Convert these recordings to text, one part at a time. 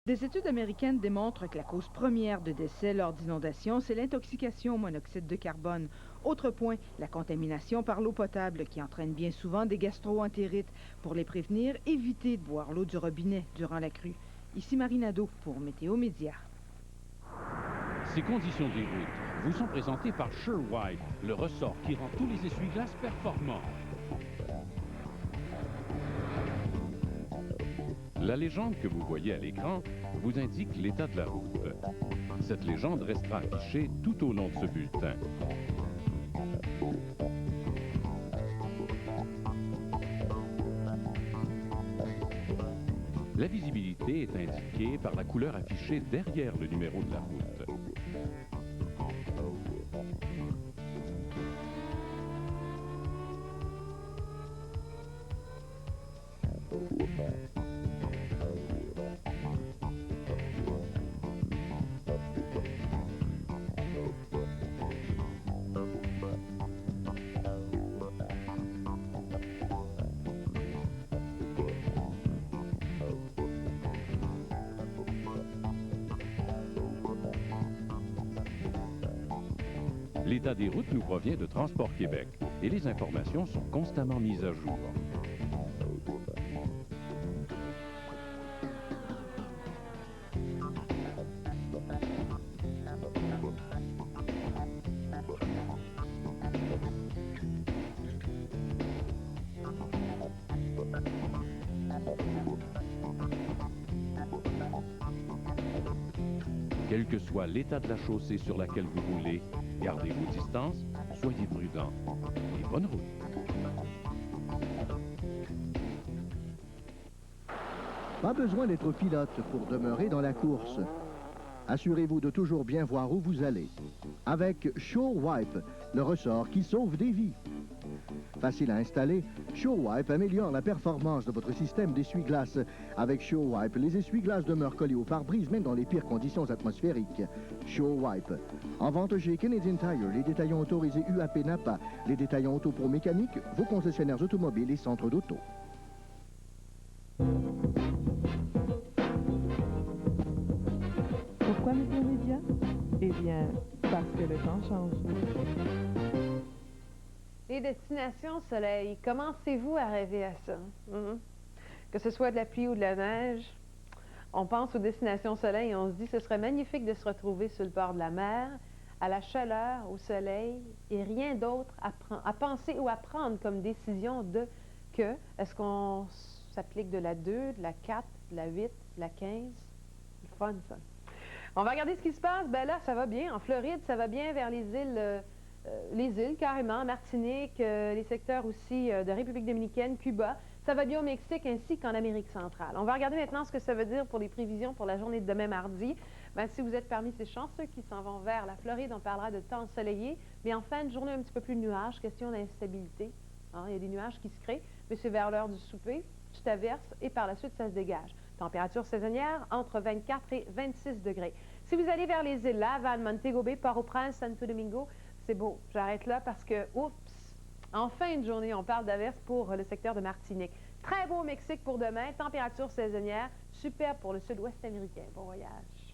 Des études américaines démontrent que la cause première de décès lors d'inondations, c'est l'intoxication au monoxyde de carbone. Autre point, la contamination par l'eau potable qui entraîne bien souvent des gastro-entérites. Pour les prévenir, évitez de boire l'eau du robinet durant la crue. Ici Marinado pour Météo Média. Ces conditions des routes vous sont présentées par SureWide, le ressort qui rend tous les essuie-glaces performants. La légende que vous voyez à l'écran vous indique l'état de la route. Cette légende restera affichée tout au long de ce bulletin. La visibilité est indiquée par la couleur affichée derrière le numéro de la route. L'état des routes nous provient de Transport Québec et les informations sont constamment mises à jour. Quel que soit l'état de la chaussée sur laquelle vous roulez, gardez vos distances, soyez prudents et bonne route. Pas besoin d'être pilote pour demeurer dans la course. Assurez-vous de toujours bien voir où vous allez. Avec SureWipe, le ressort qui sauve des vies. Facile à installer, SureWipe améliore la performance de votre système d'essuie-glace. Avec SureWipe, les essuie-glaces demeurent collés au pare-brise même dans les pires conditions atmosphériques. SureWipe. En vente chez Canadian Tire, les détaillants autorisés UAP Napa, les détaillants auto pour mécanique, vos concessionnaires automobiles et centres d'auto. Pourquoi Météo Média? Eh bien, parce que le temps change. Les destinations soleil, commencez-vous à rêver à ça? Que ce soit de la pluie ou de la neige, on pense aux destinations soleil et on se dit que ce serait magnifique de se retrouver sur le bord de la mer, à la chaleur, au soleil, et rien d'autre à penser ou à prendre comme décision de que, est-ce qu'on s'applique de la 2, de la 4, de la 8, de la 15? C'est fun, ça. On va regarder ce qui se passe. Ben là, ça va bien. En Floride, ça va bien vers les îles carrément, Martinique, les secteurs aussi de République dominicaine, Cuba. Ça va bien au Mexique ainsi qu'en Amérique centrale. On va regarder maintenant ce que ça veut dire pour les prévisions pour la journée de demain mardi. Ben, si vous êtes parmi ces chanceux qui s'en vont vers la Floride, on parlera de temps ensoleillé, mais en fin de journée, un petit peu plus de nuages, question d'instabilité. Hein, il y a des nuages qui se créent, mais c'est vers l'heure du souper, tu t'averses et par la suite, ça se dégage. Température saisonnière entre 24 et 26 degrés. Si vous allez vers les îles Laval, Montego Bay, Port-au-Prince, Santo Domingo, c'est beau. J'arrête là parce que, oups, en fin de journée, on parle d'averse pour le secteur de Martinique. Très beau au Mexique pour demain, température saisonnière, super pour le sud-ouest américain. Bon voyage.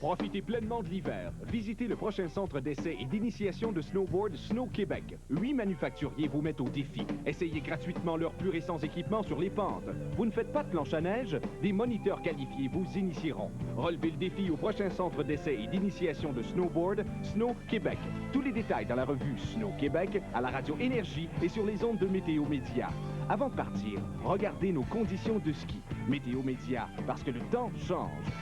Profitez pleinement de l'hiver. Visitez le prochain centre d'essai et d'initiation de snowboard Snow Québec. 8 manufacturiers vous mettent au défi. Essayez gratuitement leur plus récents équipements sur les pentes. Vous ne faites pas de planche à neige? Des moniteurs qualifiés vous initieront. Relevez le défi au prochain centre d'essai et d'initiation de snowboard Snow Québec. Tous les détails dans la revue Snow Québec, à la radio Énergie et sur les ondes de Météo Média. Avant de partir, regardez nos conditions de ski. Météo Média, parce que le temps change.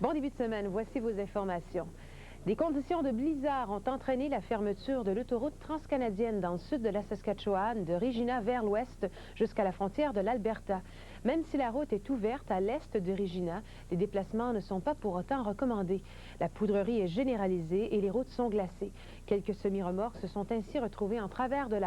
Bon début de semaine, voici vos informations. Des conditions de blizzard ont entraîné la fermeture de l'autoroute transcanadienne dans le sud de la Saskatchewan, de Regina vers l'ouest jusqu'à la frontière de l'Alberta. Même si la route est ouverte à l'est de Regina, les déplacements ne sont pas pour autant recommandés. La poudrerie est généralisée et les routes sont glacées. Quelques semi-remorques se sont ainsi retrouvées en travers de la